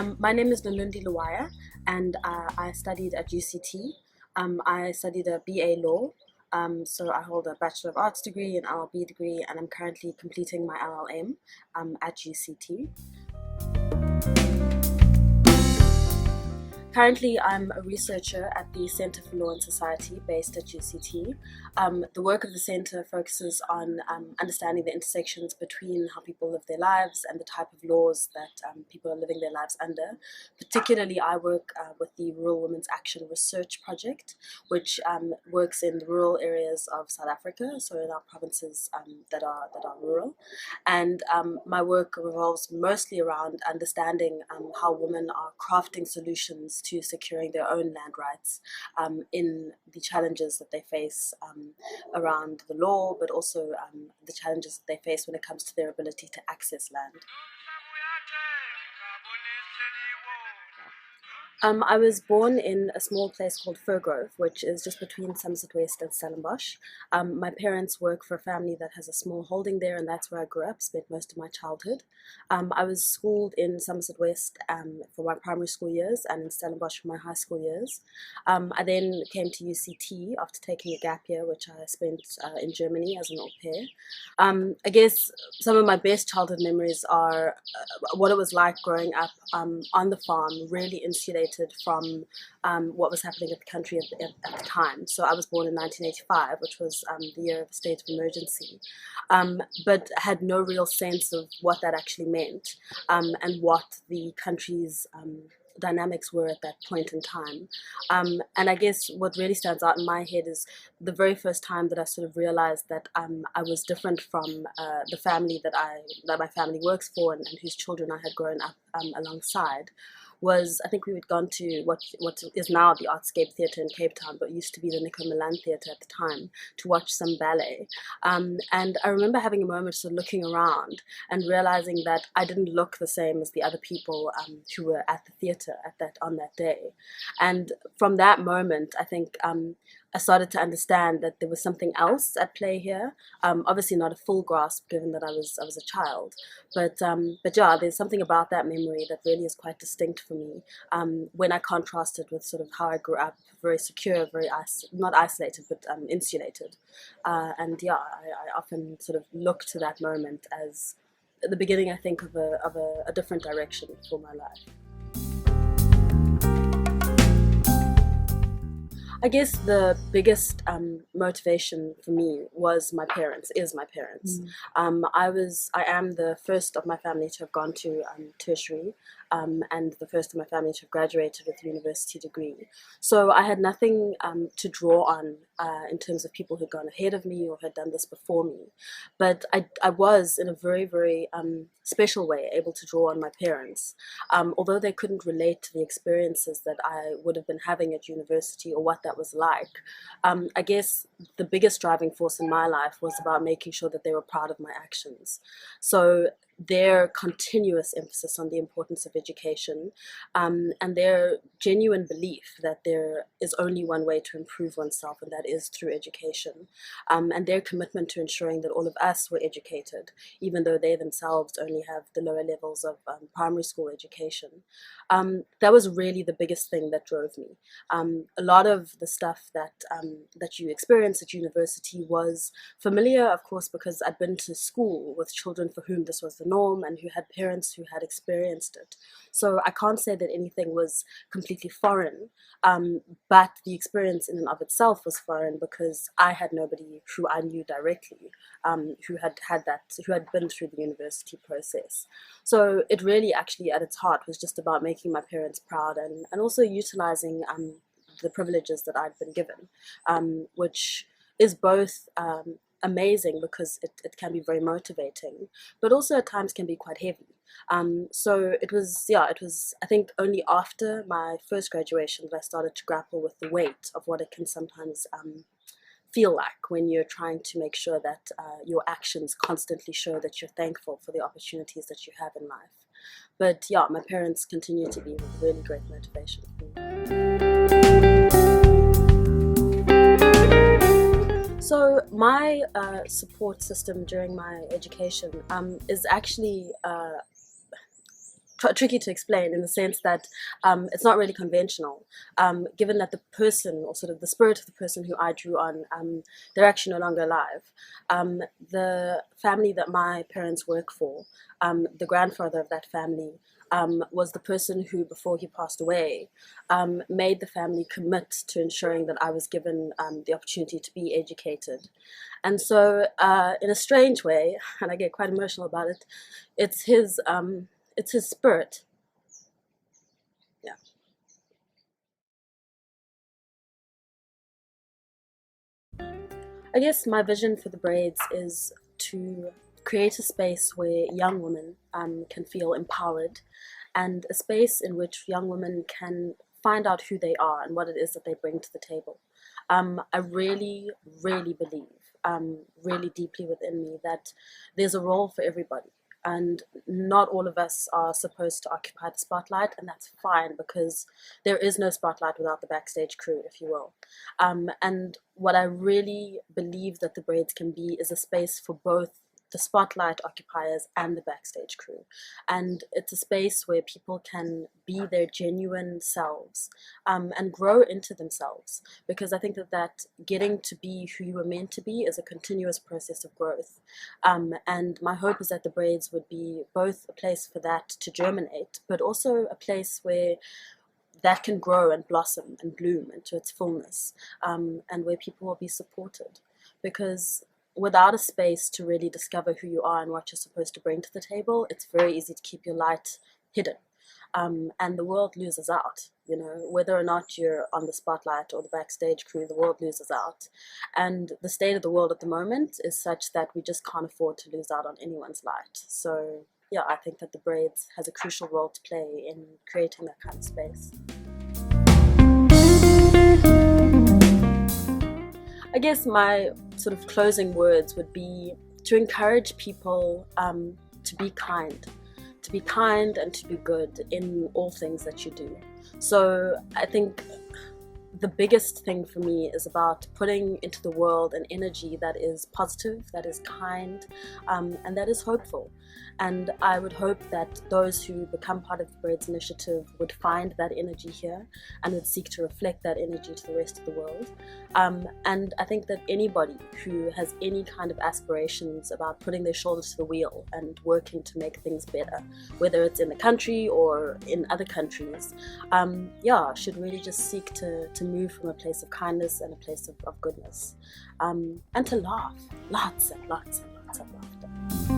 My name is Nalundi Luwaya, and I studied at UCT. I studied a BA Law, so I hold a Bachelor of Arts degree, an LLB degree, and I'm currently completing my LLM at UCT. Currently, I'm a researcher at the Centre for Law and Society based at UCT. The work of the centre focuses on understanding the intersections between how people live their lives and the type of laws that people are living their lives under. Particularly, I work with the Rural Women's Action Research Project, which works in the rural areas of South Africa, so in our provinces that are rural. And my work revolves mostly around understanding how women are crafting solutions to securing their own land rights in the challenges that they face around the law, but also the challenges that they face when it comes to their ability to access land. I was born in a small place called Firgrove, which is just between Somerset West and Stellenbosch. My parents work for a family that has a small holding there, and that's where I grew up, spent most of my childhood. I was schooled in Somerset West for my primary school years and in Stellenbosch for my high school years. I then came to UCT after taking a gap year, which I spent in Germany as an au pair. I guess some of my best childhood memories are what it was like growing up on the farm, really insulated from what was happening at the country at the time. So I was born in 1985, which was the year of the state of emergency, but had no real sense of what that actually meant and what the country's dynamics were at that point in time. And I guess what really stands out in my head is the very first time that I sort of realized that I was different from the family that my family works for and whose children I had grown up alongside. Was I think we had gone to what is now the Artscape Theatre in Cape Town, but used to be the Nico Milan Theatre at the time, to watch some ballet. And I remember having a moment sort of looking around and realizing that I didn't look the same as the other people who were at the theatre on that day. And from that moment, I think I started to understand that there was something else at play here. Obviously not a full grasp, given that I was a child, but yeah, there's something about that memory that really is quite distinct for me when I contrast it with sort of how I grew up, very secure, very not isolated, but insulated. And yeah, I often sort of look to that moment as the beginning, I think, of a different direction for my life. I guess the biggest motivation for me was my parents, is my parents. I am the first of my family to have gone to tertiary and the first of my family to have graduated with a university degree. So I had nothing to draw on in terms of people who'd gone ahead of me or had done this before me. But I was, in a very, very special way, able to draw on my parents. Although they couldn't relate to the experiences that I would have been having at university or what that was like, I guess the biggest driving force in my life was about making sure that they were proud of my actions. So their continuous emphasis on the importance of education and their genuine belief that there is only one way to improve oneself, and that is through education, and their commitment to ensuring that all of us were educated, even though they themselves only have the lower levels of primary school education. That was really the biggest thing that drove me. A lot of the stuff that you experience at university was familiar, of course, because I'd been to school with children for whom this was the norm and who had parents who had experienced it. So I can't say that anything was completely foreign, but the experience in and of itself was foreign because I had nobody who I knew directly who had been through the university process. So it really actually at its heart was just about making my parents proud and also utilizing the privileges that I'd been given, which is both amazing because it can be very motivating, but also at times can be quite heavy. So it was I think only after my first graduation that I started to grapple with the weight of what it can sometimes feel like when you're trying to make sure that your actions constantly show that you're thankful for the opportunities that you have in life. But yeah, my parents continue to be a really great motivation for me. So my support system during my education is actually tricky to explain in the sense that it's not really conventional, given that the person, or sort of the spirit of the person who I drew on, they're actually no longer alive. The family that my parents work for, the grandfather of that family, was the person who, before he passed away, made the family commit to ensuring that I was given the opportunity to be educated. And so, in a strange way, and I get quite emotional about it, it's his spirit. Yeah. I guess my vision for the Braids is to create a space where young women can feel empowered, and a space in which young women can find out who they are and what it is that they bring to the table. I really, really believe, really deeply within me, that there's a role for everybody. And not all of us are supposed to occupy the spotlight, and that's fine, because there is no spotlight without the backstage crew, if you will. And what I really believe that the Braids can be is a space for both the spotlight occupiers and the backstage crew. And it's a space where people can be their genuine selves, and grow into themselves, because I think that getting to be who you were meant to be is a continuous process of growth. And my hope is that the Braids would be both a place for that to germinate, but also a place where that can grow and blossom and bloom into its fullness, and where people will be supported. Because without a space to really discover who you are and what you're supposed to bring to the table, it's very easy to keep your light hidden. And the world loses out, whether or not you're on the spotlight or the backstage crew, the world loses out. And the state of the world at the moment is such that we just can't afford to lose out on anyone's light. So yeah, I think that the Braids has a crucial role to play in creating that kind of space. I guess my sort of closing words would be to encourage people to be kind. To be kind and to be good in all things that you do. So I think the biggest thing for me is about putting into the world an energy that is positive, that is kind, and that is hopeful. And I would hope that those who become part of the Braids initiative would find that energy here and would seek to reflect that energy to the rest of the world. And I think that anybody who has any kind of aspirations about putting their shoulder to the wheel and working to make things better, whether it's in the country or in other countries, should really just seek to move from a place of kindness and a place of goodness, and to laugh, lots and lots and lots of laughter.